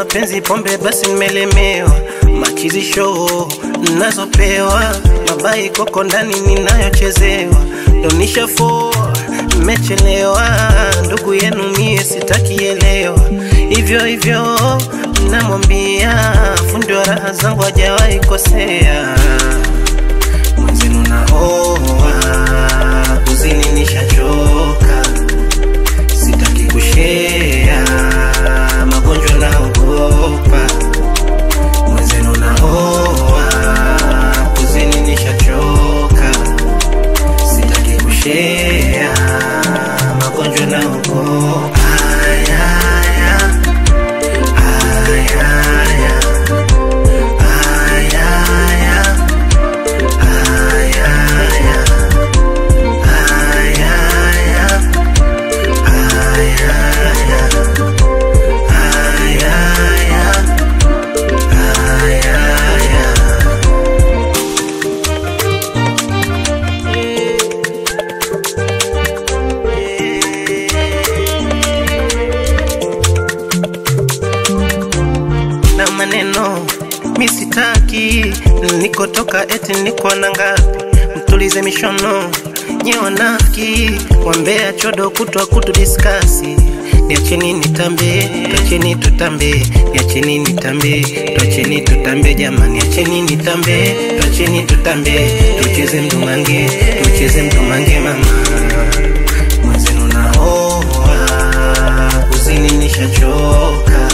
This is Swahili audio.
mapenzi pombe basi nimelemewa, machizi show nazopewa, mabai koko ndani ninayochezewa, donisha for mechelewa, ndugu yenu mie sitakielewa, hivyo hivyo namwambia, fundi wa raha zangu hajawahi kosea. Mwenzenu naoa, kuzini nishachoka, sitaki kushare, magonjwa naogopa. Mwenzenu naoa, kuzini nishachoka, sitaki kushare, magonjwa naogopa. Maneno misitaki, nikotoka eti niko na ngapi, mtulize mishono nyewa nafiki, wambea chodo kutwa kutudiskasi. Niacheni nitambe, tuacheni tutambe, niacheni nitambe, tuacheni tutambe jamani, niacheni nitambe, tuacheni tutambe, tucheze mdumange, tucheze mdumange mama. Mwenzenu naoa, kuzini nishachoka,